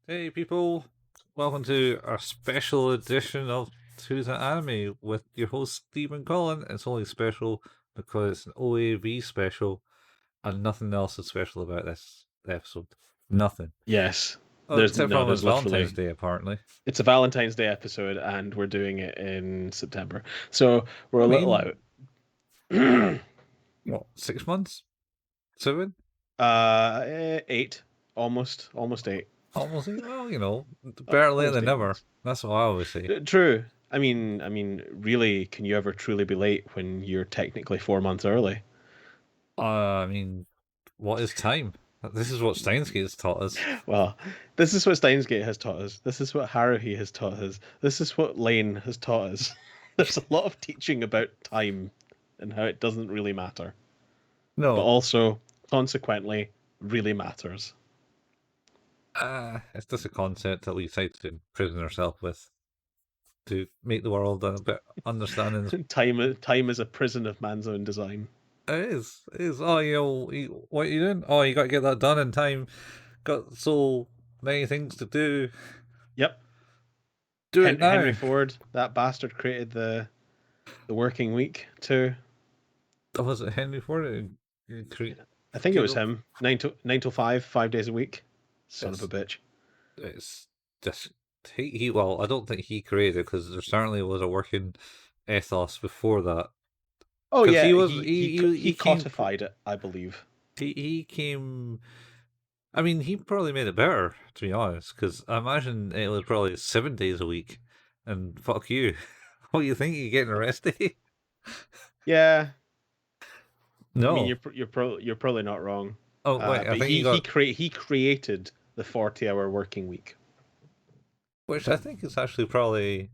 Hey people, welcome to our special edition of Who's an Anime with your host Steve and Colin. It's only special because it's an OAV special and nothing else is special about this episode. Nothing. Yes. Oh, except for There's Valentine's literally Day, apparently. it's a Valentine's Day episode and we're doing it in September. So we're I a little mean, out. what, 6 months? 7? Eight. Almost eight. Almost 8? Well, better late Almost than eight never. months. That's what I always say. True. Really, can you ever truly be late when you're technically 4 months early? I mean, what is time? This is what Steins has taught us. Well, this is what Steins has taught us. This is what Haruhi has taught us. This is what Lane has taught us. There's a lot of teaching about time and how it doesn't really matter. But No, also, consequently, really matters. it's just a concept that we decide to imprison ourselves with to make the world a bit understanding. Time is a prison of man's own design. It is. It is. Oh, what are you doing? Oh, you got to get that done in time. Got so many things to do. Yep. Do it Henry now. Ford, that bastard, created the working week too. Oh, was it Henry Ford? I think it was him. Nine to 5 days a week. Son of a bitch. It's just well, I don't think he created it because there certainly was a working ethos before that. Oh Because yeah, he was he codified it, I believe. he came. I mean, he probably made it better, to be honest, because I imagine it was probably 7 days a week. And fuck you. What do you think? You're getting arrested? Yeah. I mean, No. you're probably not wrong. Oh, wait, I But think he got. he created the 40-hour working week. Which I think is actually probably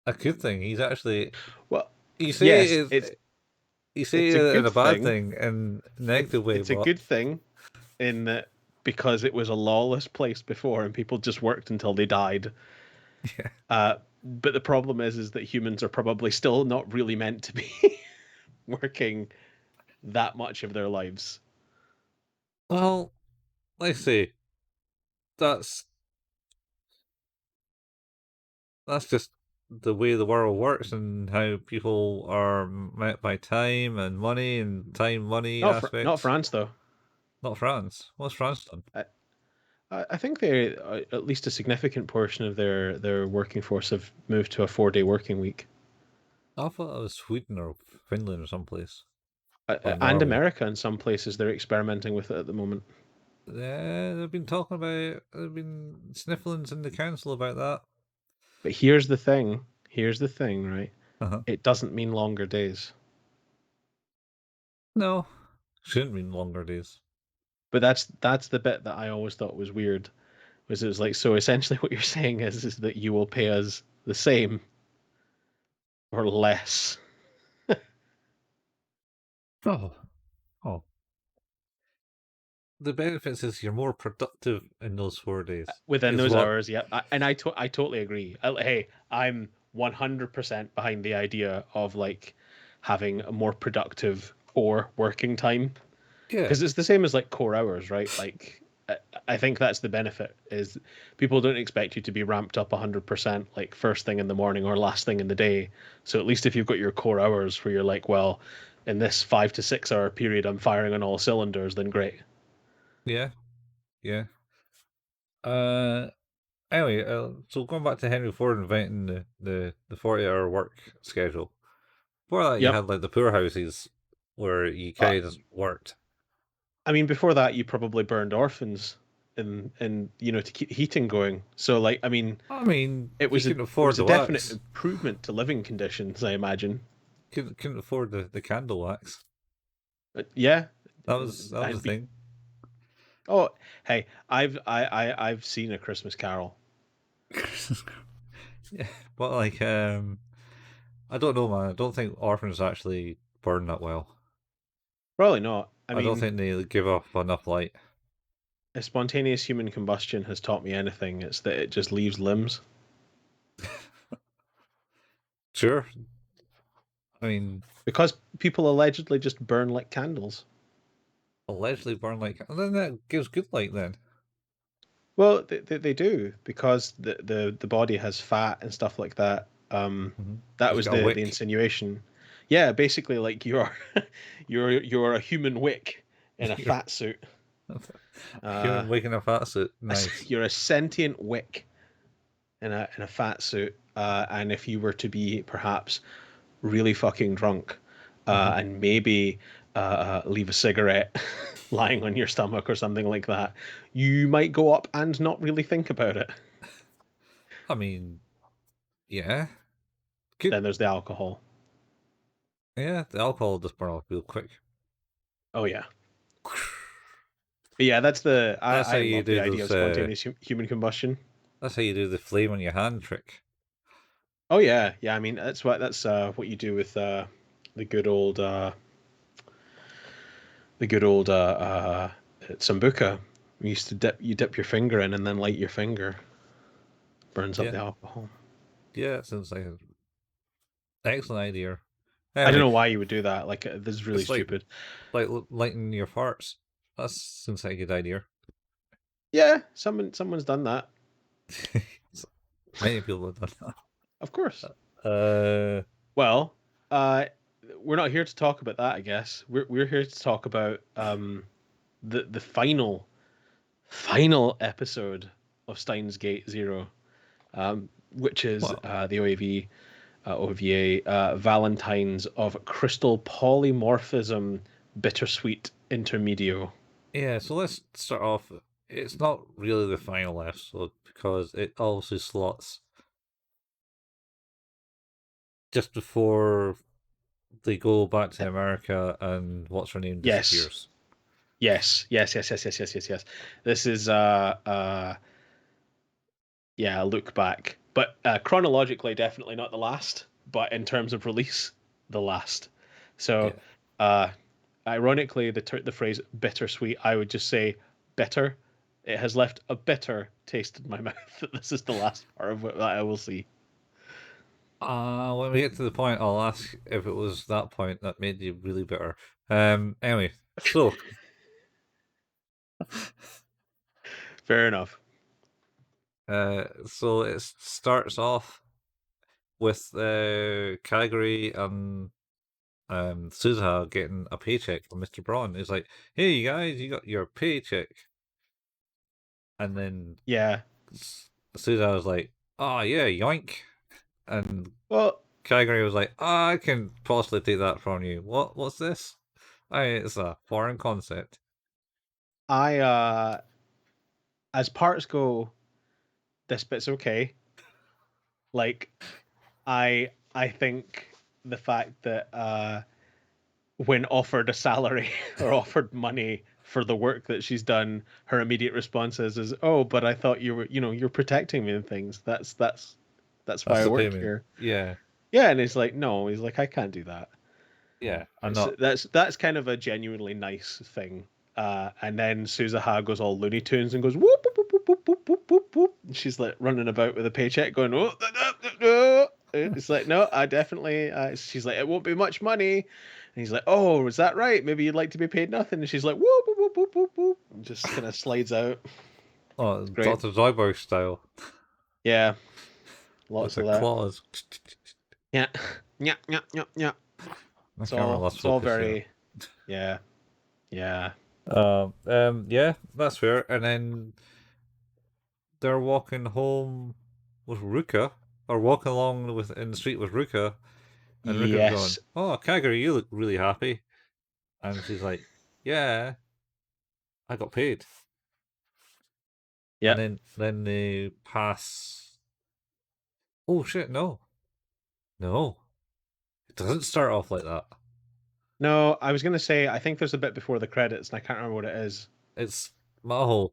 a good thing. He's actually. Well, You say yes, it. You say it's a it in good a bad thing. thing and negative way, It's a but. good thing in that because it was a lawless place before and people just worked until they died. Yeah. But the problem is that humans are probably still not really meant to be working that much of their lives. Well, let's see. That's that's just the way the world works and how people are met by time and money and time money Not aspects. France though. Not France. What's France done? I think they at least a significant portion of their working force have moved to a 4-day working week. I thought it was Sweden or Finland or someplace. Or And Norway. America in some places they're experimenting with it at the moment. Yeah, they've been talking about it. They've been snifflings in the council about that. But here's the thing. Here's the thing, right? Uh-huh. It doesn't mean longer days. No, shouldn't mean longer days. But that's the bit that I always thought was weird. Was it was like, so essentially what you're saying is that you will pay us the same or less Oh, oh. The benefits is you're more productive in those 4 days. within Is those what? hours. Yeah, I totally agree. Hey, I'm 100% behind the idea of like having a more productive core working time Yeah, because it's the same as like core hours, right? Like I think that's the benefit is people don't expect you to be ramped up 100% like first thing in the morning or last thing in the day. So at least if you've got your core hours where you're like, well, in this 5 to 6 hour period, I'm firing on all cylinders, then great. yeah, yeah. Uh, Anyway, so going back to Henry Ford inventing the 40-hour work schedule. Before that, you Yep. had like the poorhouses where you Uh, kind of just worked. I mean, before that, you probably burned orphans and to keep heating going. So, like, I mean, I mean, it you was a couldn't it afford was a the definite wax. improvement to living conditions, I imagine. Couldn't afford the candle wax. But yeah, That was the I'd be. thing. Oh, hey, I've seen A Christmas Carol. Yeah, but like I don't know, man. I don't think orphans actually burn that well. Probably not. I I don't mean, think they give off enough light. if spontaneous human combustion has taught me anything, it's that it just leaves limbs. Sure. I mean, Because people allegedly just burn like candles. allegedly burn like, and then that gives good light then. Well, they do because the body has fat and stuff like that. That It's was got a the wick. insinuation. Yeah, basically, like you are, you're a human wick in a You're fat suit. a Uh, human wick in a fat suit. Nice. you're a sentient wick in a fat suit. And if you were to be perhaps really fucking drunk, Hmm. and maybe leave a cigarette lying on your stomach or something like that, you might go up and not really think about it. I mean, yeah, good. Then there's the alcohol. Yeah, the alcohol just burn off real quick. Oh yeah. But yeah, that's the That's how I you love the do idea those. of spontaneous human combustion. That's how you do the flame on your hand trick. Oh yeah, yeah. I mean, that's what you do with the good old the good old sambuca. You used to dip your finger in and then light your finger, burns up Yeah, the alcohol. yeah, it sounds like an excellent idea. I don't Anyway, know why you would do that. Like this is really it's stupid. like lighting your farts. That seems like a good idea. Yeah, someone's done that. Many people have done Of course. that. Well, uh, we're not here to talk about that. I guess we're here to talk about the final episode of Steins Gate Zero, which is Well, the OVA Valentines of Crystal Polymorphism Bittersweet Intermedio. yeah. So let's start off. It's not really the final episode because it also slots just before they go back to America and what's her name Yes, disappears. yes. This is yeah, a look back, but chronologically, definitely not the last. But in terms of release, the last. So, Yeah. uh, ironically, the phrase bittersweet, I would just say bitter. It has left a bitter taste in my mouth that this is the last part of it that I will see. When we get to the point, I'll ask if it was that point that made you really bitter. Anyway, so Fair enough. so it starts off with Calgary and Suzuha getting a paycheck from Mr. Braun. He's like, "Hey you guys, you got your paycheck," and then Yeah. Suzuha was like, "Oh yeah, yoink," and Well, Calgary was like, "I can possibly take that from you. What's this? It's a foreign concept." I as parts go, this bit's okay. Like, I think the fact that when offered a salary or offered money for the work that she's done, her immediate response is, "Oh, but I thought you were, you're protecting me and things. That's why That's I the work payment. here." Yeah, Yeah, and he's like, "No," he's like, "I can't do that." yeah. I'm It's not. that's kind of a genuinely nice thing. And then Suzuha goes all Looney Tunes and goes whoop whoop whoop whoop whoop whoop whoop whoop. And she's like running about with a paycheck, going, "Oh, no." It's like, "No, I definitely." She's like, "It won't be much money," and he's like, "Oh, is that right? Maybe you'd like to be paid nothing." And she's like, "Whoop whoop whoop whoop whoop whoop," and just kind of slides out. Oh, It's great. Dr. Zoidberg style Yeah, with lots the of that. claws. Yeah, yeah, yeah, yeah, yeah. My camera lost It's all focus there. very yeah, yeah. Yeah, that's fair. And then they're walking home with Ruka, or walking along with in the street with Ruka, and Ruka's going, Yes. "Oh, Kagari, you look really happy," and she's like, "Yeah, I got paid." And Yep. then they pass. Oh shit! No, no, it doesn't start off like that. No, I was gonna say I think there's a bit before the credits, and I can't remember what it is. It's Maho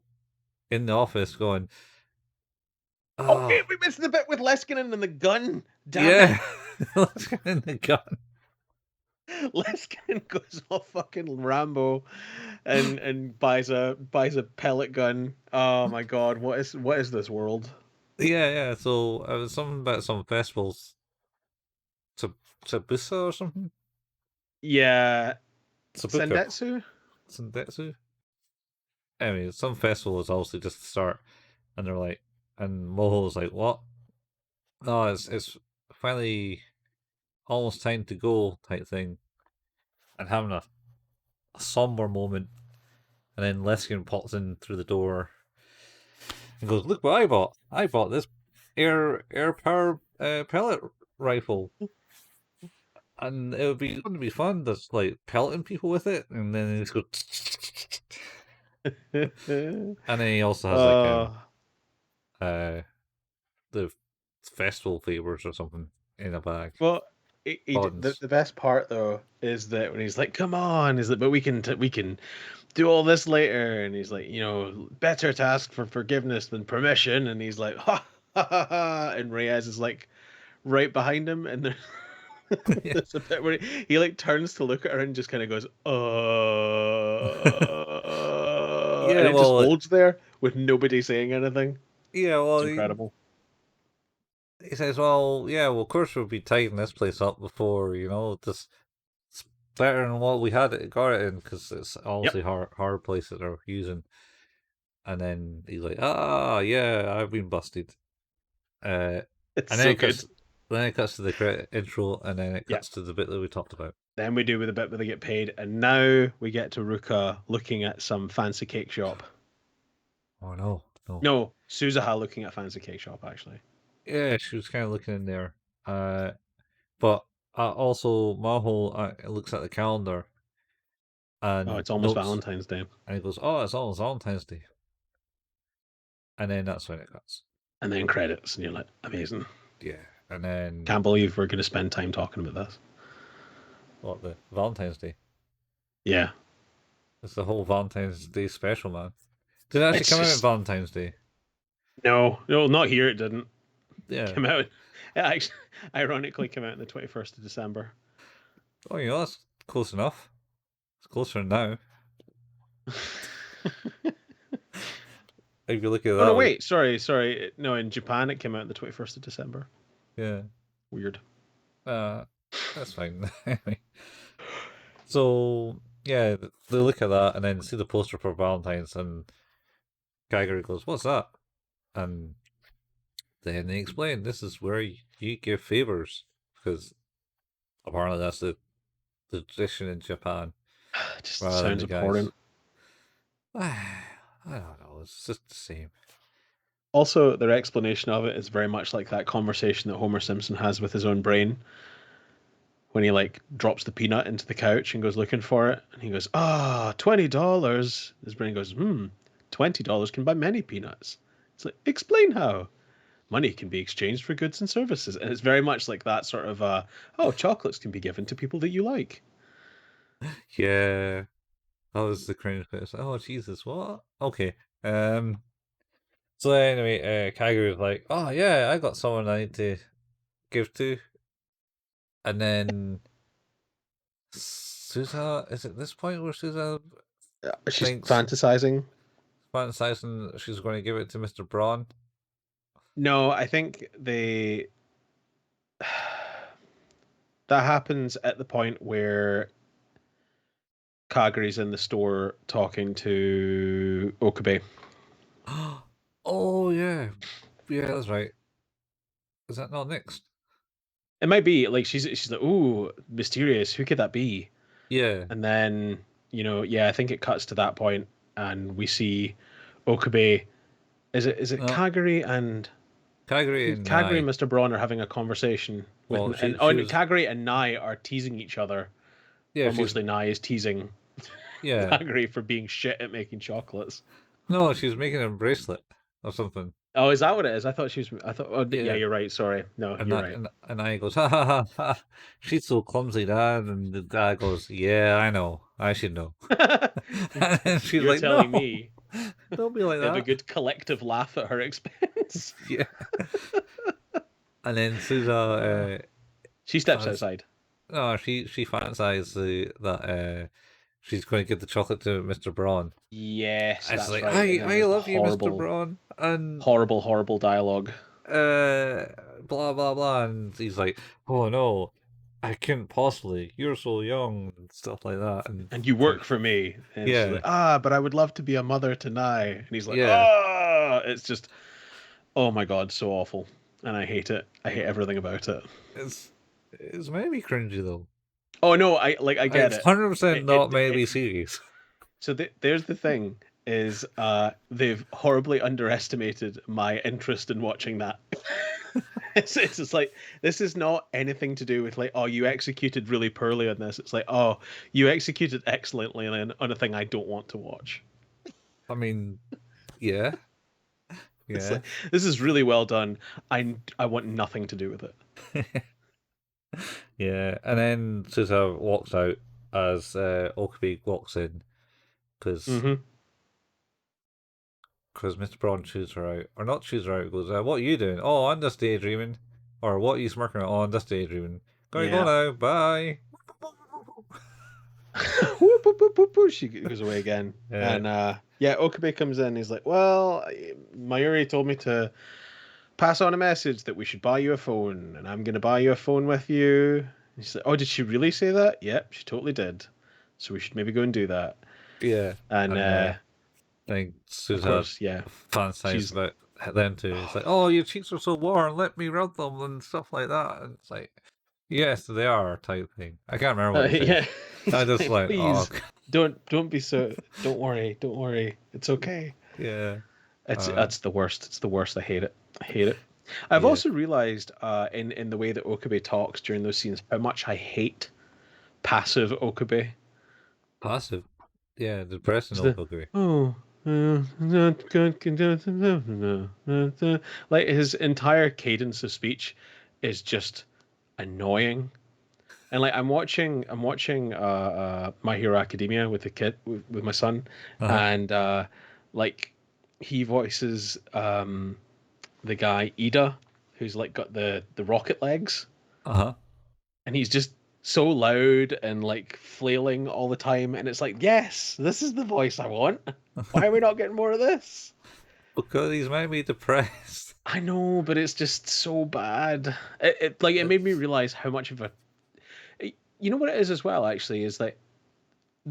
in the office going, Oh, "Ah, wait, we missed the bit with Leskinen and the gun. Damn it! yeah, let's get in the gun." Leskinen goes all fucking Rambo, and buys a pellet gun. Oh my god, what is this world? Yeah, yeah. So it was something about some festivals, Tsabusa or something. Yeah, Sabuka, Sendetsu. Sendetsu. Anyway, some festival is obviously just the start, And they're like, and Moho's like, what? No, it's finally almost time to go type thing, and having a somber moment. And then Leskian pops in through the door and goes, "Look what I bought! I bought this air power pellet rifle, and it would be going to be fun. Just like pelleting people with it." And then he just goes, and then he also has like uh, uh the festival favors or something in a bag. well, Buttons. the best part though is that when he's like, "Come on," is that, but we can do all this later, and he's like, better to ask for forgiveness than permission, and he's like, ha ha ha, ha. And Reyes is like right behind him, and Yeah, there's a bit where he like turns to look at her and just kind of goes, and yeah. it just Well, holds there with nobody saying anything. yeah. It's Well, incredible. he says, "Well, yeah. Well, of course we'll be tidying this place up before this. It's better than what we got it in because it's Yep, obviously hard place that they're using." And then he's like, "Ah, yeah, I've been busted." Uh, it's and then so it good. cuts. Then it cuts to the credit intro, and then it Yeah. cuts to the bit that we talked about. Then we do with the bit where they get paid, and now we get to Ruka looking at some fancy cake shop. Oh no, no. No, Suzuha looking at fancy cake shop actually. Yeah, she was kind of looking in there. But also Maho looks at the calendar Oh, and it's almost notes, Valentine's Day. and he goes, "Oh, it's almost Valentine's Day," and then that's when it cuts. And then credits, and you're like, amazing. Yeah, and then Can't believe we're going to spend time talking about this. what the Valentine's Day? Yeah, It's the whole Valentine's Day special, man. Did it actually it's come out on just Valentine's Day? no, not here. It didn't Yeah. come out. It actually, ironically, came out on the 21st of December. Oh, that's close enough. It's closer now. If you look at it Oh no, that way. wait, sorry. No, in Japan it came out on the 21st of December. Yeah. Weird. Uh, that's fine. Anyway. So yeah, they look at that and then see the poster for Valentine's, and Geiger goes, "What's that?" And then they explain this is where you give favors because apparently that's the tradition in Japan It just rather than sounds the guys. abhorrent. I don't know. It's just the same. Also, their explanation of it is very much like that conversation that Homer Simpson has with his own brain when he like drops the peanut into the couch and goes looking for it, and he goes, $20. His brain goes, $20 can buy many peanuts. It's like, explain how. Money can be exchanged for goods and services. And it's very much like that sort of, chocolates can be given to people that you like. Yeah, that was the cringe bit. It's like, oh Jesus, what? Okay. Um. So anyway, Kaiger was like, "Oh yeah, I got someone I need to give to," and then Suza. Is it this point where Suza She's thinks fantasizing. fantasizing she's going to give it to Mr. Braun? No, I think that happens at the point where Kaguri's in the store talking to Okabe. Oh yeah, that's right. Is that not next? It might be like she's like, ooh, mysterious. Who could that be? Yeah, And then yeah, I think it cuts to that point, and we see Okabe. Is it no, Kaguri and Kaguri and Kaguri and Nye. Mr. Braun are having a conversation with, Well, and she was Kaguri and Nai are teasing each other, yeah or she's mostly Nai is teasing yeah Kaguri for being shit at making chocolates. no she's making a bracelet or something. Oh, is that what it is? I thought she was. I thought. Oh, yeah, Yeah, you're right. Sorry. No, and you're that right. and I goes ha ha ha ha. She's so clumsy, Dad, and the dad goes, "Yeah, I know, I should know." And she's You're like, telling "No, me don't be like they have a that." good collective laugh at her expense. Yeah, and then Suza Uh, she steps fans outside. no she fancies that she's going to give the chocolate to Mr. Braun. Yes, It's that's like right. And then I there's the love you, Mr. horrible, Braun, and horrible dialogue. uh blah blah blah, and he's like, "Oh no, I couldn't possibly. You're so young," and stuff like that, and And you it's like, work for me. And she's yeah, like, but I would love to be a mother to Nai. And he's like, yeah, It's just, Oh my god, so awful, and I hate it. I hate everything about it. It's maybe cringy though. Oh no, I get It's it. 100% It, not it, maybe it serious. so there's the thing is they've horribly underestimated my interest in watching that. It's just like this is not anything to do with like, oh, you executed really poorly on this. It's like, oh, you executed excellently on a thing I don't want to watch. I mean, yeah, It's yeah. like this is really well done. I want nothing to do with it. Yeah, and then Suzuha walks out as Okabe walks in because Hmm. Mr. Braun chews her out, or not chews her out. Goes, "What are you doing? Oh, I'm just daydreaming." Or what are you smirking at? Oh, I'm just daydreaming. Gotta go Yeah. now. Bye. Whoop, whoop, whoop, whoop, whoop. She goes away again, Yeah, and yeah, Okabe comes in. He's like, "Well, Mayuri told me to pass on a message that we should buy you a phone, and I'm gonna buy you a phone with you." And she's like, "Oh, did she really say that?" Yep, she totally did. So we should maybe go and do that. yeah. And And I think of Suzuha course, yeah, fantasized she's about them too. It's like, oh, your cheeks are so warm. Let me rub them and stuff like that. And it's like, yes, they are type thing. I can't remember what he says. yeah. I It's just like, like, oh, please don't be so. Don't worry. It's okay. yeah, It's uh, that's the worst. It's the worst. I hate it. I hate it. I've yeah. also realized in the way that Okabe talks during those scenes how much I hate passive Okabe. Passive. Yeah, depressing It's old the hookery. oh not good like his entire cadence of speech is just annoying. And like I'm watching My Hero Academia with the kid with my son, Uh-huh. and like he voices the guy Ida, who's like got the rocket legs, Uh-huh. and he's just so loud and like flailing all the time, and it's like, yes, this is the voice I want. Why are we not getting more of this? Because he's made me depressed. I know, but it's just so bad. It made me It's realize how much of a you know what it is as well. Actually, is that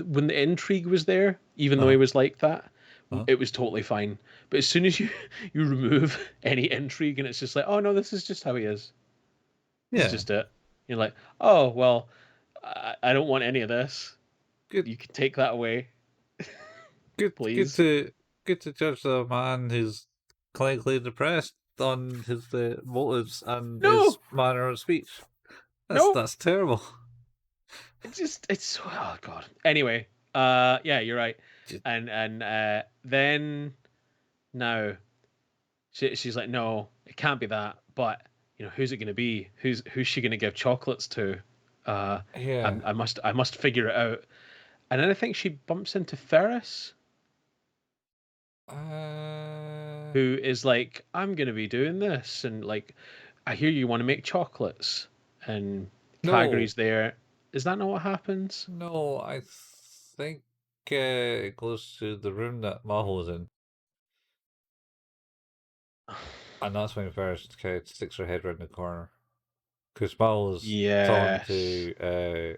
when the intrigue was there, even though he uh-huh. was like that, Uh-huh. it was totally fine. But as soon as you you remove any intrigue, and it's just like, oh no, this is just how he is. This is Yeah. just it. You're like, oh well, I don't want any of this. Good You can take that away, good good please. to good to judge the man who's clinically depressed on his motives and his No, manner of speech. no. That's terrible. It's so oh god. Anyway, yeah, you're right. Just, And then now she's like, no, it can't be that. But who's it going to be? Who's she going to give chocolates to? Uh, yeah. I must figure it out. And then I think she bumps into Ferris, Uh who is like, I'm going to be doing this, and like, I hear you want to make chocolates, and no. Kaguri's there. Is that not what happens? No, I think it goes to the room that Maho's in. And that's when Ferris kind of sticks her head around the corner. Because Maho's talking Yes. to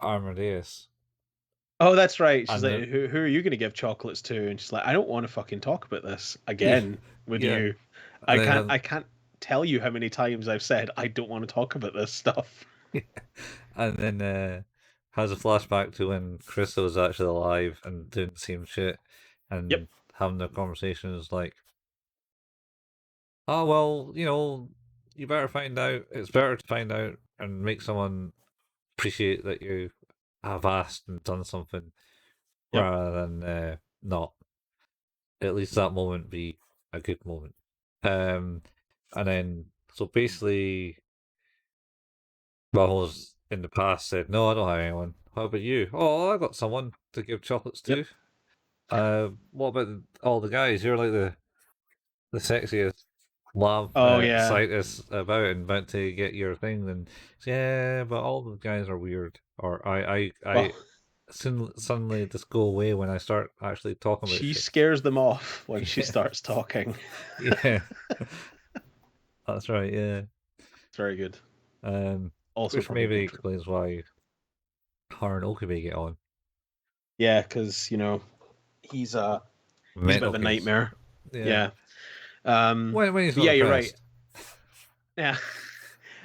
Amadeus. Oh, that's right. She's And like, the, who are you going to give chocolates to? And she's like, I don't want to fucking talk about this yeah, again with yeah. you. And I can't then I can't tell you how many times I've said I don't want to talk about this stuff. and then has a flashback to when Krista was actually alive and doing the same shit Yep. and having the conversations like, oh well, you better find out. It's better to find out and make someone appreciate that you have asked and done something Yep. rather than not. At least that moment be a good moment. Um, and then so basically, Rahul's in the past said, "No, I don't have anyone. How about you? Oh, I got someone to give chocolates Yep. to. What about all the guys? You're like the sexiest lab Oh yeah. scientist about and about to get your thing. And yeah, but all the guys are weird. Or I Well, suddenly just go away when I start actually talking about she shit. scares them off when she Yeah, starts talking. yeah, that's right. Yeah, It's very good. um, Also which probably maybe true. explains why her and Okabe get on. Yeah, because he's a bit Mental of a case. nightmare. Yeah, Yeah. When he's But not yeah, you're right. depressed. Yeah.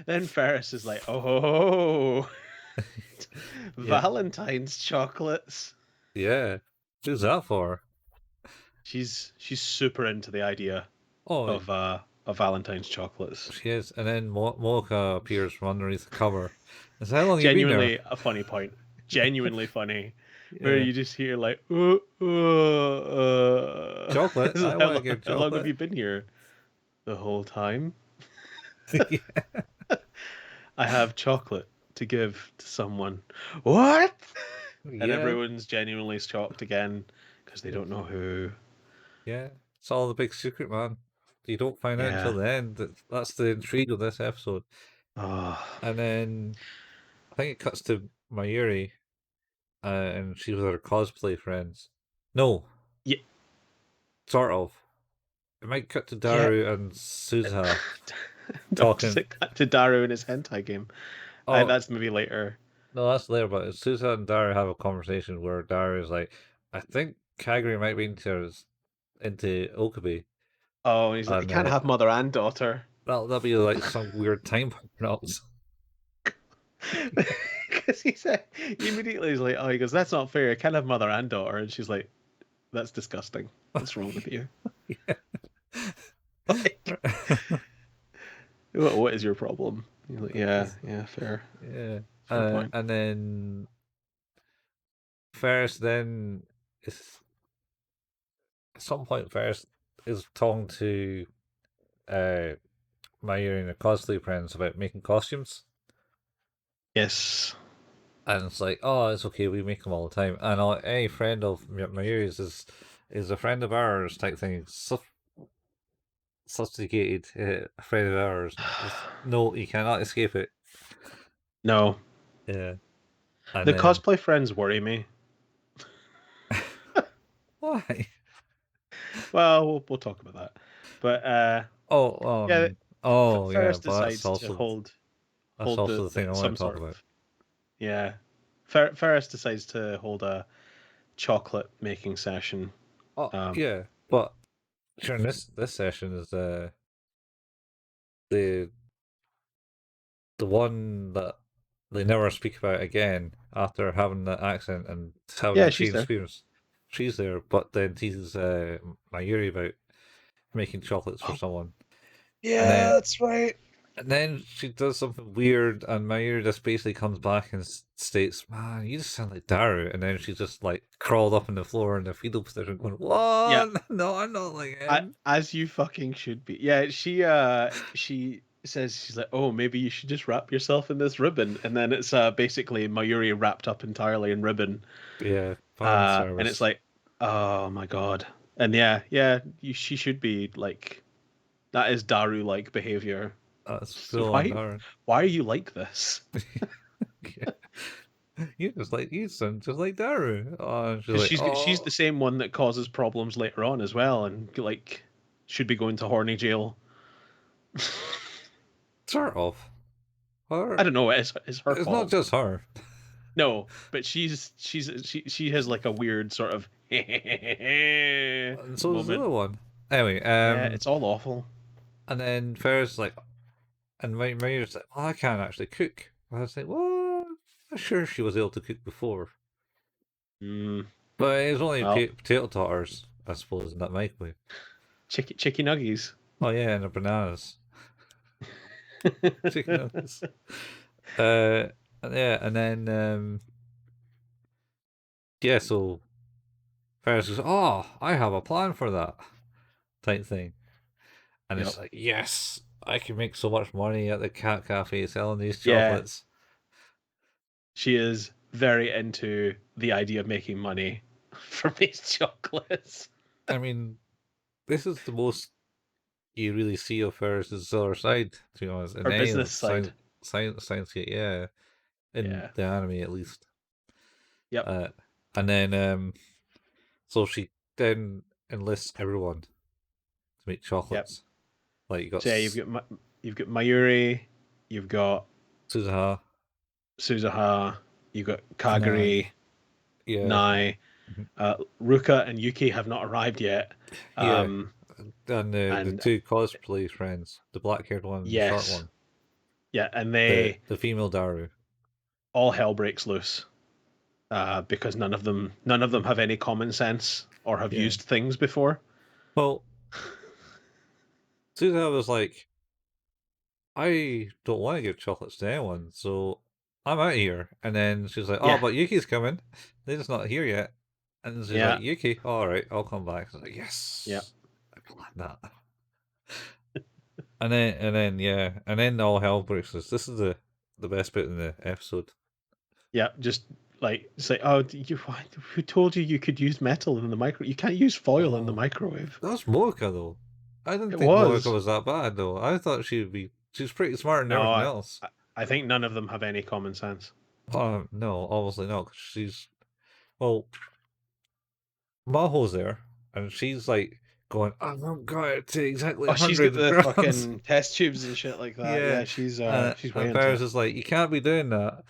Then Ferris is like, oh, Yeah. Valentine's chocolates. Yeah. Who's that for? She's super into the idea Oh, of Valentine's chocolates. she is. And then Mocha appears from underneath the cover. And says, how long you been there? Genuinely a funny point. Genuinely funny. Where Yeah. you just hear like, Chocolate. It's I like, want to get how long have chocolate. you been here? The whole time. Yeah. I have chocolate to give to someone. What? And Yeah. everyone's genuinely shocked again because they don't know who. Yeah. It's all the big secret, man. You don't find out until Yeah. the end. That's the intrigue of this episode. Oh, And then I think it cuts to Mayuri, and she was with her cosplay friends. No, yeah, sort of. It might cut to yeah. Daru and Suzuha Not to talking. sit to Daru in his hentai game. Oh, That's maybe later. no, that's later, but Suzuha and Daru have a conversation where Daru is like, I think Kagura might be into Okabe. Oh, and he's like, you And can't have mother and daughter. that'll be like some weird time paradox. Because he immediately is like, oh, he goes, that's not fair. I can't have mother and daughter. And she's like, that's disgusting. What's wrong with you? Like, what is your problem? He's like, yeah, fair. Yeah. Fair point. And then Ferris then is at some point Ferris is talking to uh Mayuri and her cosplay friends about making costumes. Yes. And it's like, oh, it's okay, we make them all the time. And any friend of Mayuri's is a friend of ours type thing. Subjugated a friend of ours. No, you cannot escape it. No. Yeah. And The then cosplay friends worry me. why? Well, we'll talk about that. But Oh, yeah, oh yeah, Ferris but decides to that's hold also the thing I want some to talk sort about. of yeah. Ferris decides to hold a chocolate making session. Oh Um, yeah, but during this session is the the one that they never speak about again after having that accent and having yeah, the she's change there. experience. She's there, but then teases Mayuri about making chocolates for Oh, someone, and yeah, then that's right. and then she does something weird, and Mayuri just basically comes back and states, "Man, you just sound like Daru." And then she's just like crawled up on the floor in the fetal position, going, Yeah, "What? No, I'm not like him." as you fucking should be. Yeah, she says she's like, oh, maybe you should just wrap yourself in this ribbon, and then it's basically Mayuri wrapped up entirely in ribbon, Yeah, fan and it's service. like, oh my god, and yeah, she should be like, that is Daru like behavior. That's So full on Daru. why are you like this? You sound just like Daru. Oh, and she's Because like, she's the oh, same one that causes problems later on as well, and like should be going to horny jail. sort of. I Her, don't know. It's her it's not fault. just her. No, but she has like a weird sort of And so does the moment. other one. Anyway, Yeah, it's all awful. and then Ferris is like, and Mayur's like, well, I can't actually cook. And I was like, well, I'm sure she was able to cook before. Mm, But it was only well, potato totters, I suppose, in that microwave. chicky nuggies. Oh, yeah, and the bananas. Chicken nuggets. Uh, yeah, and then, yeah, so Ferris goes, oh, I have a plan for that type thing. And Yep. it's like, yes, I can make so much money at the cat cafe selling these Yeah, chocolates. she is very into the idea of making money from these chocolates. I mean, this is the most you really see of Ferris's other side, to be honest, in Her any business of side. science kit, yeah, in Yeah. the anime at least. Yep. Uh, and then so she then enlists everyone to make Yep. chocolates. Like you got So yeah, you've got Mayuri, you've got Suzuha, Suzuha, you've got Nai, Kagari, yeah, Nai, mhm, Ruka and Yuki have not arrived yet. yeah, Um, And the And two cosplay friends, the black haired one and the short yes, one, yeah, and the female Daru. all hell breaks loose because none of them have any common sense or have Yeah. used things before. Well, Suzuha was like, I don't want to give chocolates to anyone, so I'm out of here. And then she's like, oh, Yeah, but Yuki's coming. They're just not here yet. And she's yeah, like, Yuki, all right, I'll come back. I was like, yeah, yes, I planned that. And then all hell breaks loose. This is the best bit in the episode. yeah. Just like say, oh, who told you you could use metal in the micro? You can't use foil in the Oh, microwave. that was Moeka though. I didn't It think Moeka was. was that bad though. I thought she's pretty smart and No, everything else. I think none of them have any common sense. No, obviously not. 'Cause she's well, Maho's there, and she's like going, "I haven't got it to exactly Oh, she's got 100 the grams." fucking test tubes and shit like that. Yeah, Yeah, she's way and into Paris it. is like, "You can't be doing that.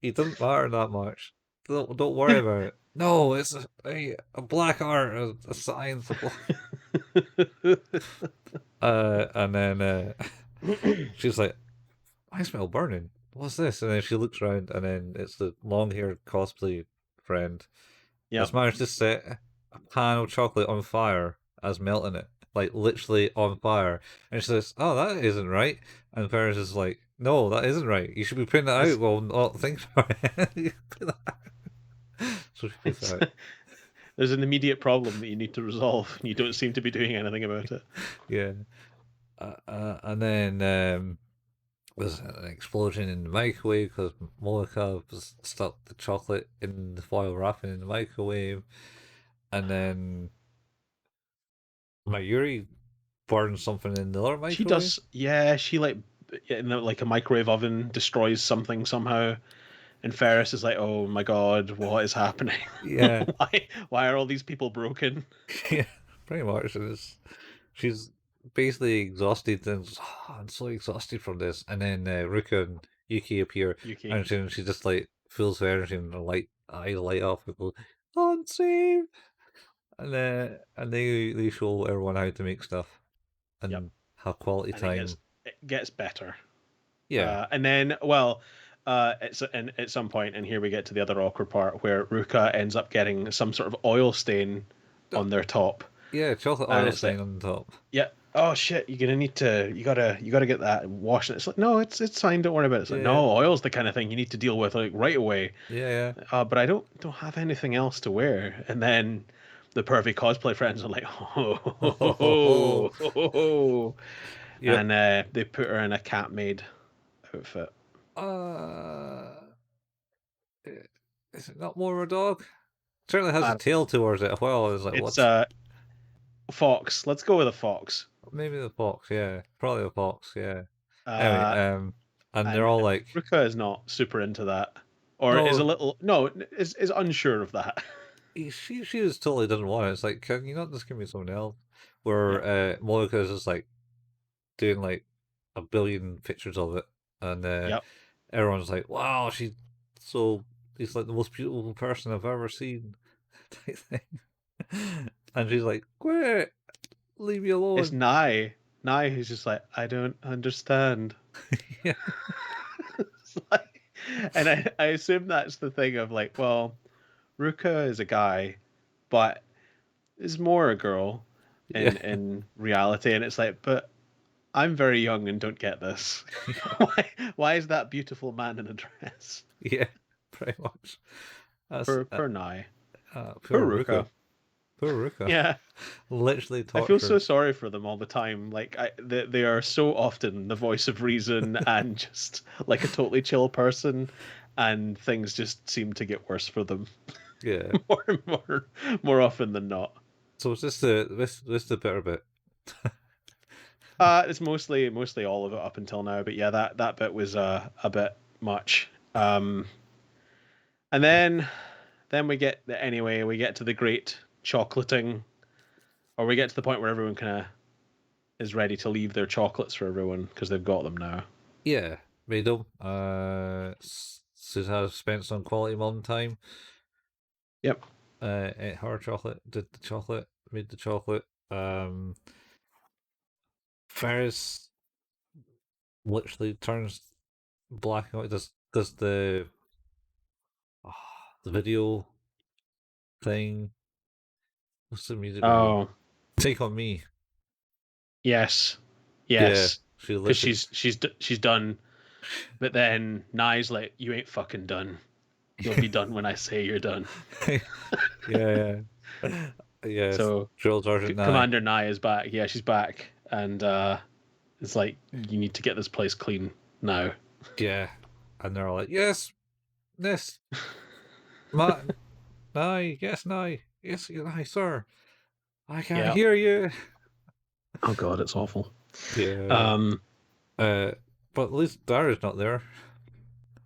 It doesn't matter that much. Don't worry about it." No, it's a black art, a science, and then she's like, "I smell burning. What's this?" And then she looks around, and then it's the long-haired cosplay friend Yep. has managed to set a pan of chocolate on fire as melting it, like literally on fire. And she says, "Oh, that isn't right." And Ferris is like, "No, that isn't right. You should be putting that out It's while not thinking about it." So she puts it it's out. there's an immediate problem that you need to resolve, and you don't seem to be doing anything about it. Yeah. And then there's an explosion in the microwave because Monica stuck the chocolate in the foil wrapping in the microwave. And then Mayuri burns something in the other She microwave. does, yeah. She like in like a microwave oven destroys something somehow, and Ferris is like, "Oh my god, what is happening? Yeah, Why are all these people broken?" yeah, pretty much. She's basically exhausted and I'm so exhausted from this. And then Ruka and Yuki appear, Yuki. and she just like feels of energy and the eye light up and go, "Unsave!" And they show everyone how to make stuff Yep. and have quality And time. it gets better. Yeah, And then, well, and at some point, and here we get to the other awkward part where Ruka ends up getting some sort of oil stain Uh, on their top, yeah, chocolate and oil it's like, stain on the top. yeah, oh shit, you're gonna need to, you gotta get that washed. And it's like, no, it's fine, don't worry about it. It's like, Yeah, no, oil's the kind of thing you need to deal with like right away. yeah, But I don't have anything else to wear. And then the pervy cosplay friends are like, yeah. Yep. and they put her in a cat maid outfit. Uh, is it not more of a dog? Certainly has a Uh, tail towards it as well. It's like, it's what's fox. Let's go with a fox. maybe the fox? Yeah, probably the fox. Yeah. Anyway, Uh, and they're and all like, Ruka is not super into that, or is a no, little no is unsure of that. she just totally doesn't want it. It's like, can you not just give me something else? Where Yep, Monica is just like doing like a billion pictures of it, and yep. everyone's like, wow, so he's like the most beautiful person I've ever seen, type thing. And she's like, quit, leave me It's alone. Nye who's just like, I don't understand. Yeah, It's like, and I assume that's the thing of like, well, Ruka is a guy, but is more a girl yeah, in reality, and it's like, but I'm very young and don't get this. yeah, Why is that beautiful man in a dress? yeah, pretty much. That's Per Nye. Per poor Ruka. Ruka. Poor Ruka. Yeah. Literally I feel so tortured. sorry for them all the time. Like they are so often the voice of reason and just like a totally chill person, and things just seem to get worse for them Yeah. more and more often than not. So it's just this the better bit. It's mostly all of it up until now, but yeah, that bit was a bit much. And then we get to the great chocolating, or we get to the point where everyone kind of is ready to leave their chocolates for everyone because they've got them now. Yeah, made them. Suzuha spent some quality mom time. Yep. Ate her chocolate, did the chocolate, made the chocolate. Um, Ferris literally turns black and white. Does the video thing? What's the music video? Oh, Take on Me. yes, Yeah, yes, she because literally. she's done, but then Nye's like, "You ain't fucking done. You'll be done when I say you're done." Yeah, yeah, yes. So Drill Sergeant Nye. Commander Nye is back. Yeah, she's back, and it's like you need to get this place clean now. Yeah, and they're all like, "Yes, yes, Ma, Nye, yes, Nye, yes, Nye, sir. I can't Yeah. hear you." Oh God, it's awful. Yeah. Um, Uh, but at least Dara's not there.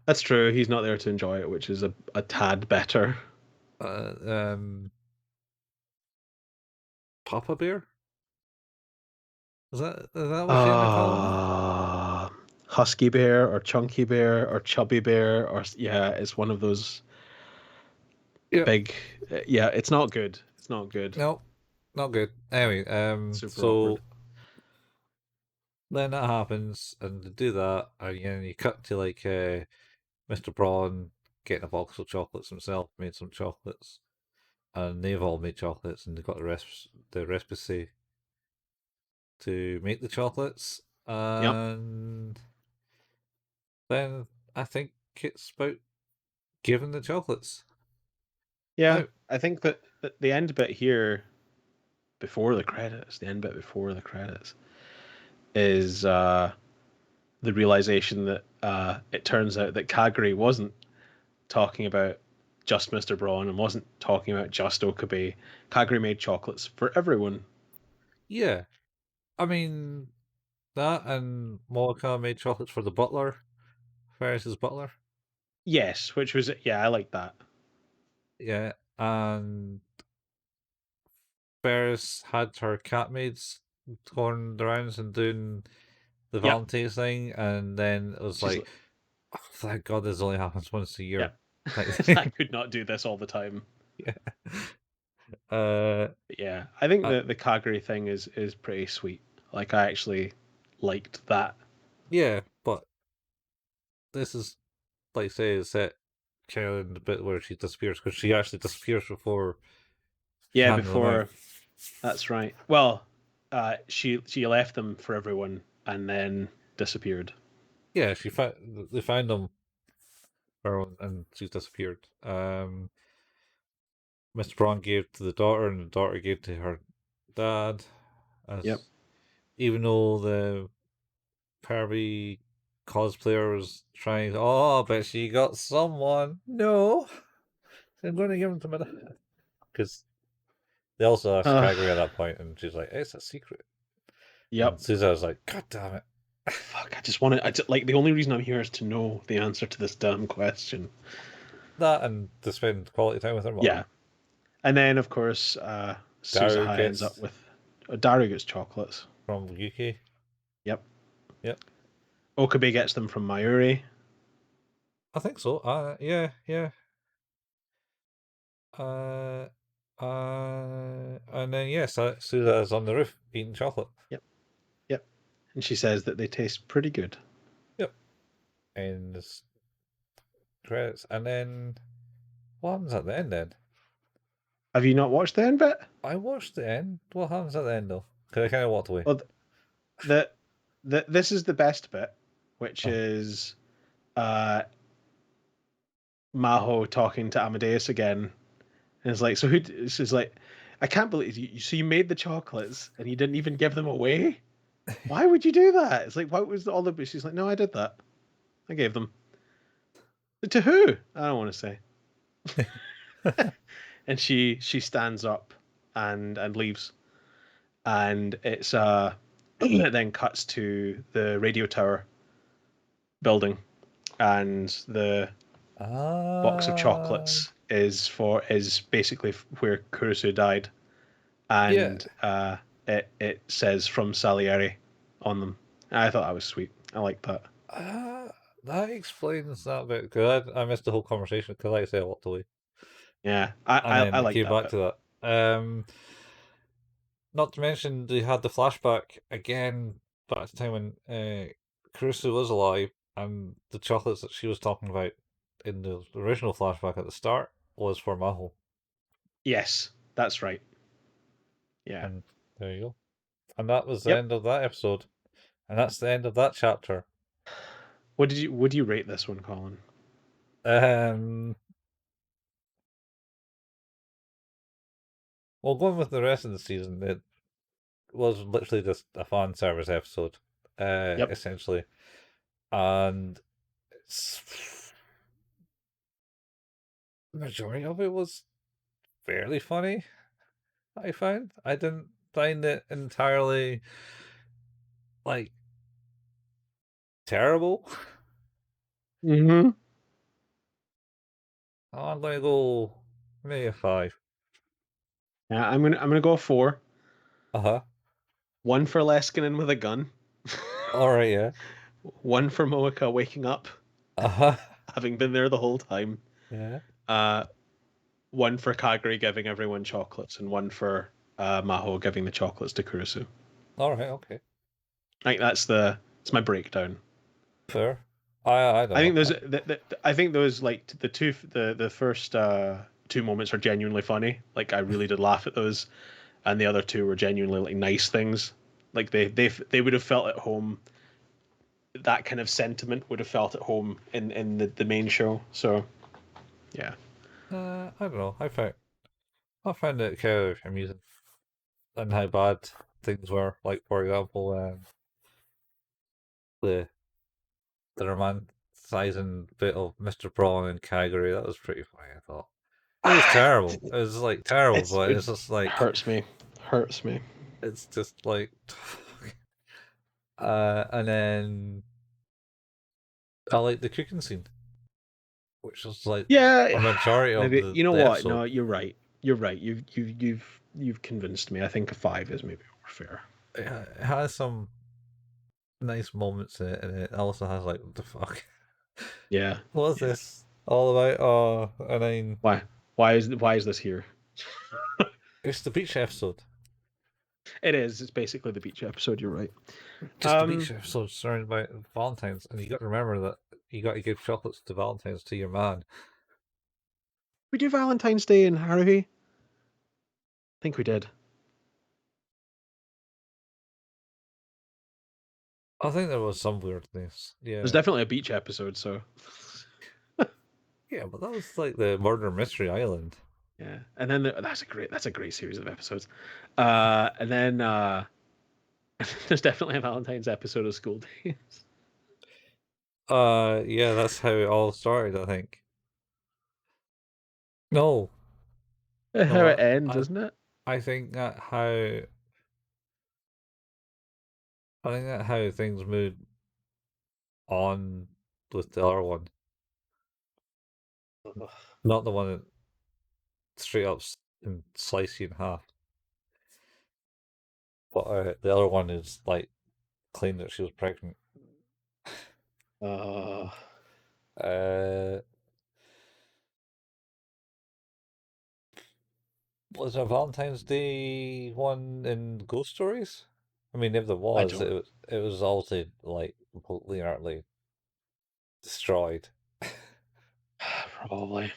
that's true. He's not there to enjoy it, which is a tad better. Uh, um, Papa Bear. Is that what she's gonna call him? Uh, Husky bear or chunky bear or chubby bear or yeah, it's one of those Yep. big. Yeah, it's not good. It's not good. No, not good. Anyway, Super awkward. so then that happens, and they do that, and you cut to like Mr. Braun getting a box of chocolates himself, made some chocolates, and they've all made chocolates, and they've got the recipe to make the chocolates, Yep. and then I think it's about giving the chocolates Yeah, out. I think that the end bit here before the credits, the end bit before the credits is the realization that it turns out that Kagri wasn't talking about just Mr. Braun and wasn't talking about just Okabe. Kagri made chocolates for everyone. Yeah, I mean that, and Mocha made chocolates for the butler, Ferris's butler. Yes, which was yeah, I like that. Yeah, and Ferris had her cat maids going the rounds and doing the Yep. Valentine's thing, and then it was She's like, like, oh, thank God this only happens once a yep. year. Like, I could not do this all the time. yeah. Uh, But yeah, I think uh, the Kagri thing is pretty sweet. Like I actually liked that. yeah, but this is, like, say, it's set kind of in the bit where she disappears, because she actually disappears before she Yeah, handed them out. before that's right. Well, she left them for everyone and then disappeared. Yeah, they found them, and she's disappeared. Mr. Braun gave to the daughter, and the daughter gave to her dad. Yep. As even though the Kirby cosplayer was trying, oh, I bet she got someone. No, I'm going to give him to my dad, because they also asked Uh, Kagura at that point, and she's like, "It's a secret." And yep. Suzuha was like, "God damn it!" Fuck, I just want to. Like the only reason I'm here is to know the answer to this damn question. That, and to spend quality time with her Yeah, mom. and then of course Daru Suzuha ends up gets with Daru gets chocolates. from Yuki. Yep. Yep, Okabe gets them from Mayuri. I think so. Yeah, yeah. Uh, and then yes, Suzuha is on the roof eating chocolate. Yep. Yep. And she says that they taste pretty good. Yep, and this credits, and then what happens at the end? Then Have you not watched the end bit? I watched the end. What happens at the end though? Because I kind of walked away. Well, the, this is the best bit, which Oh, is uh, Maho talking to Amadeus again, and it's like, so who? She's like, I can't believe you. So you made the chocolates and you didn't even give them away. Why would you do that? It's like, what was all the? She's like, no, I did that. I gave them to who? I don't want to say. And she stands up and leaves, and it's it then cuts to the radio tower building, and the box of ah, chocolates is basically where Kurusu died, yeah. and it says from Salieri on them. I thought that was sweet. I like that. That explains that bit. Because I missed the whole conversation. Because like I said, I walked away, Yeah, and I then like came that back bit. to that. Not to mention they had the flashback again back to the time when Kurusu was alive, and the chocolates that she was talking about in the original flashback at the start was for Maho. Yes, that's right. Yeah. And there you go. And that was the Yep. end of that episode. And that's the end of that chapter. Would you rate this one, Colin? Um, well, going with the rest of the season, it was literally just a fan service episode, Yep. essentially. And the majority of it was fairly funny, I found. I didn't find it entirely, like, terrible. Mm-hmm. I'm going to go maybe a 5. Yeah, I'm gonna go 4. Uh-huh. 1 for Leskinen with a gun. Alright, yeah. 1 for Moeka waking up, Uh-huh. having been there the whole time. Yeah. 1 for Kagri giving everyone chocolates, and 1 for Maho giving the chocolates to Kurusu. Alright, okay. I think it's my breakdown. Fair. I don't I think know. those like the first 2 moments are genuinely funny. Like I really did laugh at those, and the other 2 were genuinely like nice things. Like they would have felt at home. That kind of sentiment would have felt at home in the main show. So yeah. I don't know. I found it kind of amusing and how bad things were. Like, for example, the the romanticizing bit of Mr. Braun and Calgary. That was pretty funny, I thought. It was terrible. It was like terrible, but It it's just like hurts me. Hurts me. it's just like and then I like the cooking scene, which was like a Yeah, majority of maybe you know the what? episode. No, you're right. You're right. You've convinced me. I think a 5 is maybe more fair. It has some nice moments in it, and it also has like, what the fuck? Yeah. What's Yeah. this all about? Oh, and then Why? Why is this here? it's the beach episode. It is. It's basically the beach episode. You're right. Just the beach episode surrounded by Valentine's, and you got to remember that you got to give chocolates to Valentine's to your man. We do Valentine's Day in Haruhi. I think we did. I think there was some weirdness. Yeah, There's definitely a beach episode. So yeah, but that was like the Murder Mystery Island. yeah, and then that's a great series of episodes. And then there's definitely a Valentine's episode of School Days. Yeah, that's how it all started. I think. No, How it no, ends, isn't it? I think that how things moved on with the other one, not the one that straight up and slice you in half. But the other one is like claimed that she was pregnant. Uh, Uh, was there a Valentine's Day one in Ghost Stories? I mean, if there I was, don't. it was also like completely and utterly destroyed. Probably.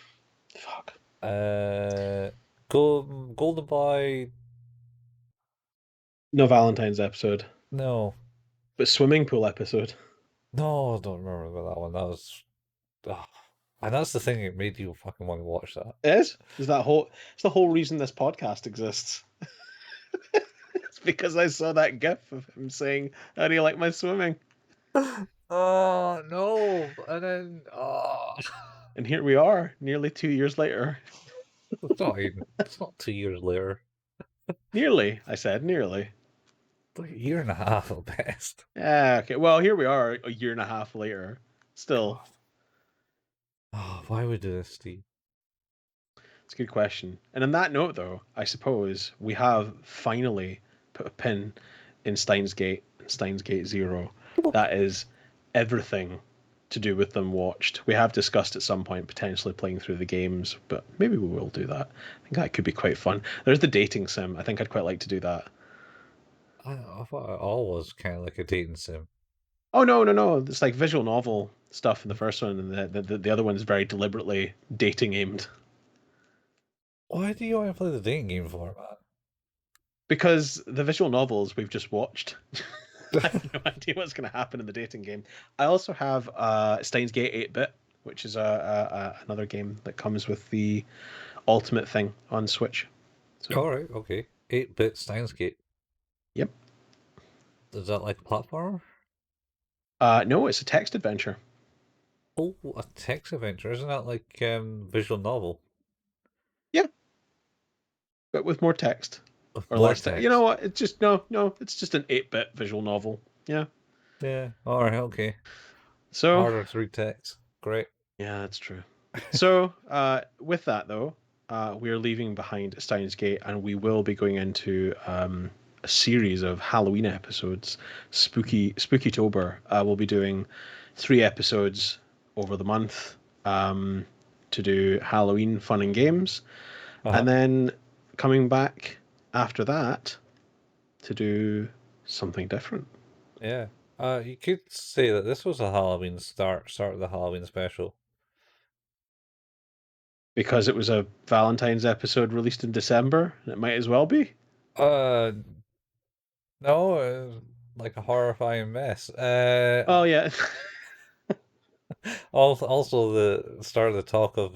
Fuck. Uh, Golden Boy. No Valentine's episode, No, but swimming pool episode. no, I don't remember about that one. That was, ugh. And that's the thing that made you fucking want to watch that. It is. Is that whole? It's the whole reason this podcast exists. It's because I saw that GIF of him saying, "How do you like my swimming?" Oh no! And then And here we are, nearly 2 years later. it's not even. It's not 2 years later. Nearly, I said, nearly. Like a year and a half at best. Yeah. Okay. Well, here we are, a year and a half later. Still, God. Oh, why would we do this, Steve? it's a good question. And on that note, though, I suppose we have finally put a pin in Steins Gate and Steins Gate Zero. That is everything to do with them watched. We have discussed at some point potentially playing through the games, but maybe we will do that. I think that could be quite fun. There's the dating sim. I think I'd quite like to do that. I thought it all was kind of like a dating sim. Oh no, no, no! It's like visual novel stuff in the first one, and the other one's very deliberately dating aimed. Why do you want to play the dating game for, Because the visual novels we've just watched, I man? have no idea what's going to happen in the dating game. I also have Steins Gate 8-bit, which is another game that comes with the Ultimate thing on Switch. So, All right, okay. 8-bit Steins Gate. yep. Is that like a platformer? No, it's a text adventure. Oh, a text adventure. Isn't that like visual novel Yeah, but with more text with or more less text. You know text? what? It's just no, no. It's just an 8-bit visual novel. Yeah. Yeah. All right, okay. So Harder to read text. Great. yeah, that's true. So, with that though, we are leaving behind Steins Gate, and we will be going into a series of Halloween episodes. Spooky Tober. We'll be doing 3 episodes over the month to do Halloween fun and games, Uh-huh. and then coming back after that to do something different. Yeah. You could say that this was a Halloween start of the Halloween special. Because it was a Valentine's episode released in December, it might as well be. Uh, no, like a horrifying mess. Oh yeah. Also the start of the talk of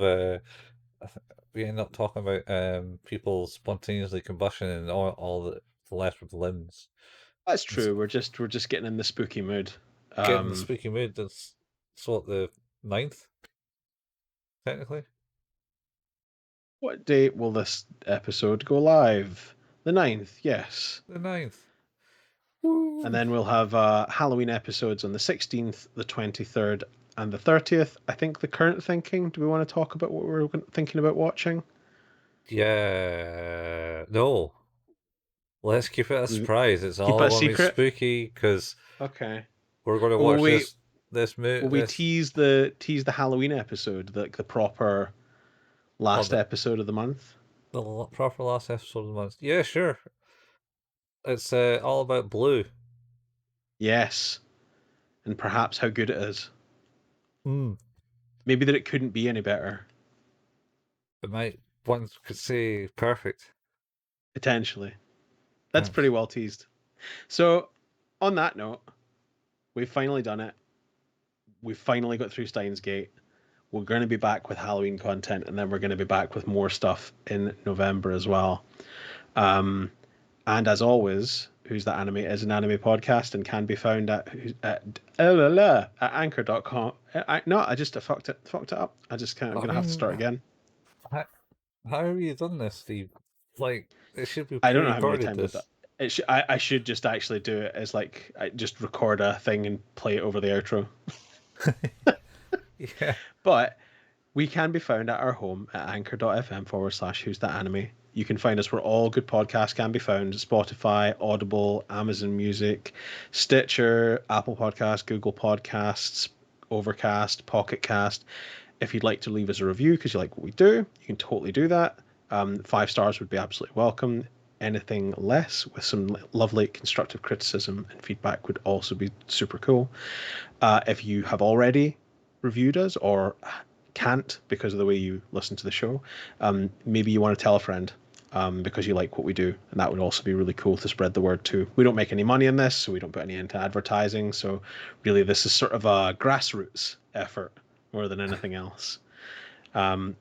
we end up talking about people spontaneously combustion and all the left with limbs. That's It's true. We're just getting in the spooky mood. getting the Um, spooky mood. That's what the ninth, technically. what date will this episode go live? The 9th, yes. The ninth. And Woo! then we'll have Halloween episodes on the 16th, the 23rd, and the 30th. I think the current thinking. Do we want to talk about what we're thinking about watching? Yeah. No. Let's keep it a We surprise. It's keep all that going to be secret. spooky because Okay. we're going to Will watch we will we this tease the Halloween episode, like the proper oh last episode of the month? proper last episode of the month. Yeah, sure. It's all about blue. Yes, and perhaps how good it is. Hmm. Maybe that it couldn't be any better. It might one could say perfect. Potentially. That's Um, pretty well teased. So, on that note, we've finally done it. We've finally got through Steins Gate. We're going to be back with Halloween content, and then we're going to be back with more stuff in November as well. Um, and as always, Who's That Anime is an anime podcast and can be found at anchor.com. No, I just fucked it up. I just can't, I'm I going to have to mean, start again. how, how have you done this, Steve? Like, it should be I don't know how many pre-recorded. times I've done. This. I should just actually do it as like I just record a thing and play it over the outro. Yeah. But we can be found at our home at anchor.fm/. Who's That Anime. You can find us where all good podcasts can be found: Spotify, Audible, Amazon Music, Stitcher, Apple Podcasts, Google Podcasts, Overcast, Pocket Cast. If you'd like to leave us a review because you like what we do, you can totally do that. 5 stars would be absolutely welcome. Anything less with some lovely constructive criticism and feedback would also be super cool. If you have already reviewed us or can't because of the way you listen to the show, maybe you want to tell a friend because you like what we do, and that would also be really cool to spread the word too. We don't make any money in this, so we don't put any into advertising. So really, this is sort of a grassroots effort more than anything else.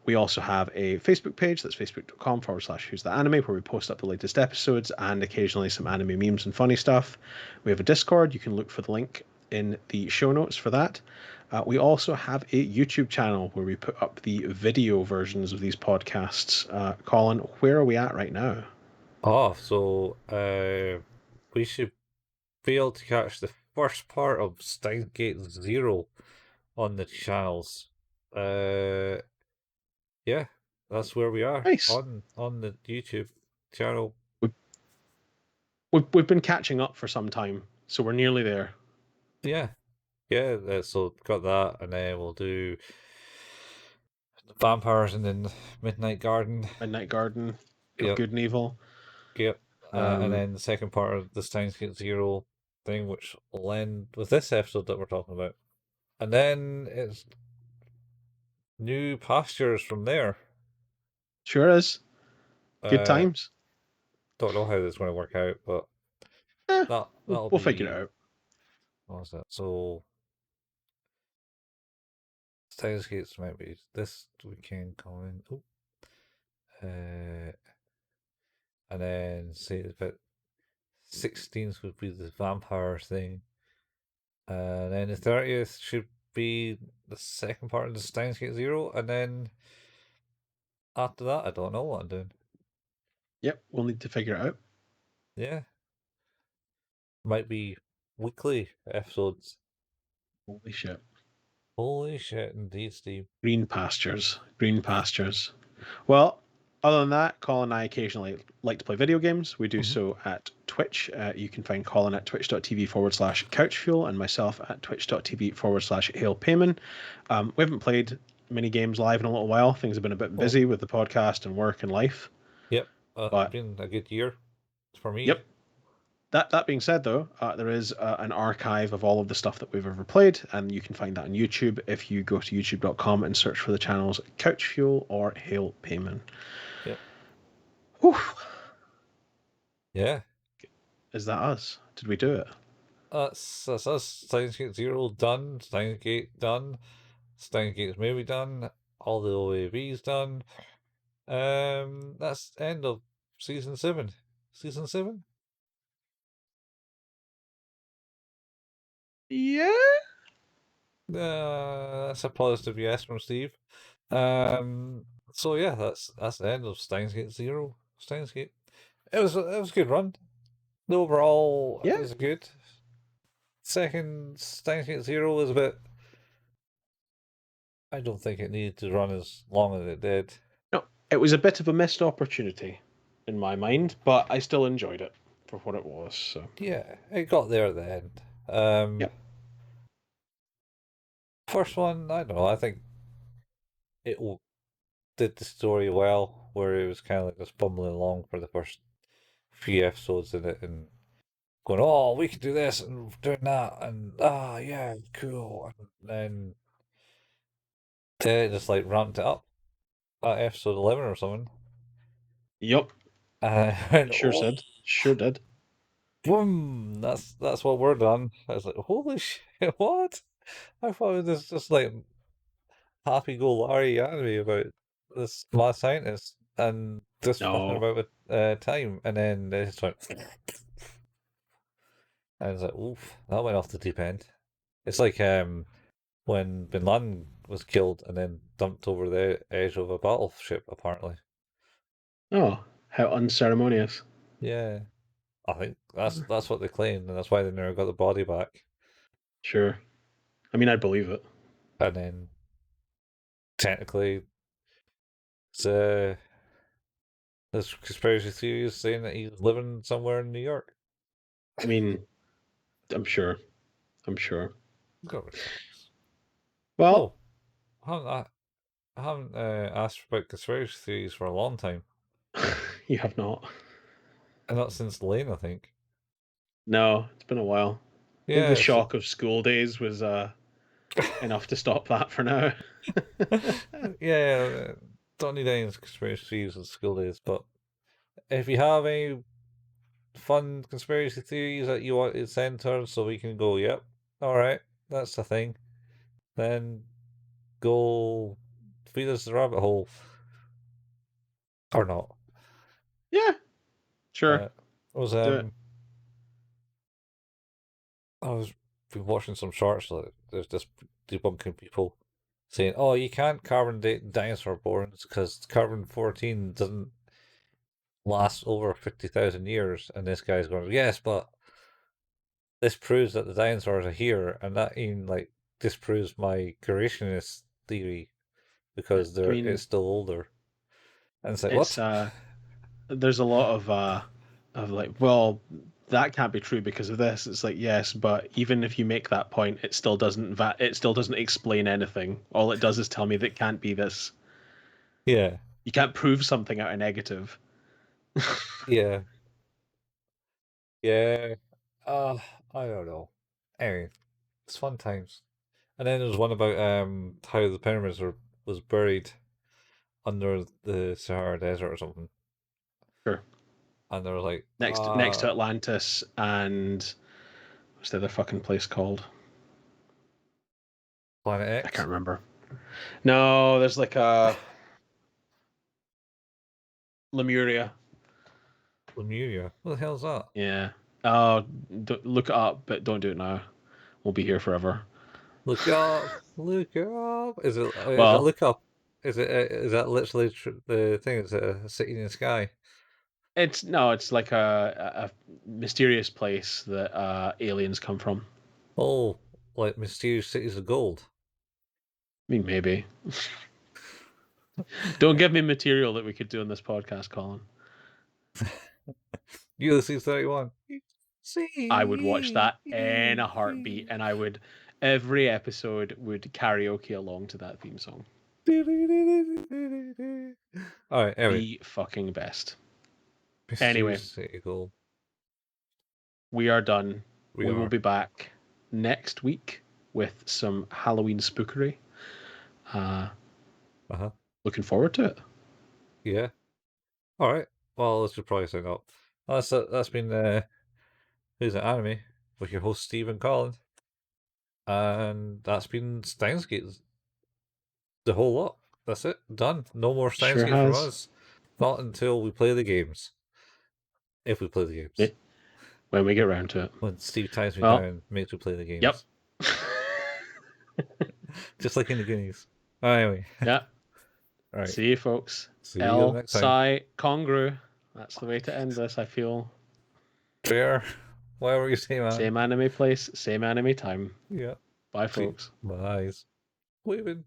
We also have a Facebook page that's facebook.com/Who's That Anime, where we post up the latest episodes and occasionally some anime memes and funny stuff. We have a Discord. You can look for the link in the show notes for that. We also have a YouTube channel where we put up the video versions of these podcasts. Colin, where are we at right now? Oh, so we should be able to catch the first part of Steins Gate Zero on the channels. Uh, yeah, that's where we are Nice. on the YouTube channel. We- we've been catching up for some time, so we're nearly there. Yeah, yeah. So got that, and then we'll do vampires in the Midnight Garden. Midnight Garden of Yep, Good and Evil. yep. And then the second part of the Steins Gate Zero thing, which will end with this episode that we're talking about. And then it's new pastures from there. Sure is. Good times. Don't know how this is going to work out, but that'll We'll figure it be. out. What was that? So Steins Gates might be this weekend coming. Oh, and then say about 16th would be the vampire thing, and then the 30th should be the second part of the Steins Gate Zero, and then after that, I don't know what I'm doing. Yep, we'll need to figure it out. Yeah, might be weekly episodes. Holy shit. Holy shit, indeed, Steve. Green pastures. Green pastures. Well, other than that, Colin and I occasionally like to play video games. We do so at Twitch. You can find Colin at twitch.tv/couchfuel and myself at twitch.tv/hailpayman. We haven't played mini games live in a little while. Things have been a bit busy with the podcast and work and life. Yep, But it's been a good year for me. Yep. That being said, though, there is an archive of all of the stuff that we've ever played, and you can find that on YouTube if you go to youtube.com and search for the channels Couch Fuel or Hail Payman. Yep. Whew. Yeah. Is that us? Did we do it? That's us. Steins Gate Zero done. Steins Gate done. Steins Gate's movie done. All the OAVs done. That's end of season 7. Season 7? Yeah. That's a positive yes from Steve. So yeah, that's the end of Steins Gate Zero. Steins Gate. It was a good run. The overall Yeah. was good. Second Steins Gate Zero was a bit. I don't think it needed to run as long as it did. No, it was a bit of a missed opportunity in my mind, but I still enjoyed it for what it was. So Yeah, it got there at the end. Yep. First one, I don't know. I think it did the story well, where it was kind of like just bumbling along for the first few episodes in it, and going, "Oh, we can do this and doing that," and yeah, cool. And then it just like ramped it up at episode 11 or something. Yep. And I went, Sure "Oh, said. Sure did. boom! That's what we're done." I was like, "Holy shit, what?" I thought it was just like happy-go-lucky anime about this mad scientist and just fucking No. about with time, and then they just went, and it's like, oof, that went off the deep end. It's like when Bin Laden was killed and then dumped over the edge of a battleship, apparently. Oh, how unceremonious. Yeah, I think that's what they claimed, and that's why they never got the body back. Sure. I mean, I'd believe it. And then technically, it's, there's conspiracy theories saying that he's living somewhere in New York. I mean, I'm sure. I'm sure. It's got rid of things. Well, Oh, I haven't asked about conspiracy theories for a long time, you have not. and not since Lane, I think. No, it's been a while. I think the Yeah, shock of school days was enough to stop that for now. yeah. Don't need any conspiracy theories at school days, but if you have any fun conspiracy theories that you want to send to us so we can go, yep, all right, that's the thing, then go feed us the rabbit hole or not. Yeah, sure. Was Do it. I was been watching some shorts. Like, there's this debunking people saying, "Oh, you can't carbon date dinosaur bones because carbon 14 doesn't last over 50,000 years." And this guy's going, "Yes, but this proves that the dinosaurs are here, and that even like disproves my creationist theory because I it's mean, still older." And it's like, it's what? there's a lot of like, well, that can't be true because of this. It's like, yes, but even if you make that point, it still doesn't explain anything. All it does is tell me that it can't be this. Yeah, You can't prove something out of negative. yeah. Yeah. I don't know. Anyway, it's fun times. And then there's one about how the pyramids was buried under the Sahara Desert or something. Sure. And they were like, Next to Atlantis and what's the other fucking place called? Planet I X, can't remember. No, there's like a Lemuria. Lemuria. What the hell is that? Yeah. Look it up, but don't do it now. We'll be here forever. Look up, look up. Is it Well, look up? Is that literally the thing? Is it a city in the sky? it's no, it's like a mysterious place that aliens come from. Oh, like mysterious cities of gold. I mean, maybe. Don't give me material that we could do on this podcast, Colin. Ulysses 31. I would watch See. that in a heartbeat, and I would every episode would karaoke along to that theme song. All right. Anyway, The fucking best. Anyway, mysterious city of gold. we are done. We We will are. be back next week with some Halloween spookery. Uh-huh. Looking forward to it. Yeah. All right. Well, let's just probably sign up. That's been Who's an Anime with your host Steve and Colin, and that's been Steins Gate. The whole lot. That's it. Done. No more Steins Sure Gate from has. us. Not until we play the games. If we play the games. When we get around to it. When Steve ties me Well, down and makes me play the yep. games. Just like in the Guineas. Anyway. Yeah. All right. See you, folks. See you next time. Psi Congru. That's the way to end this, I feel. Fair. Whatever you say, man. Same anime place, same anime time. Yeah. Bye, folks. Bye. Waving.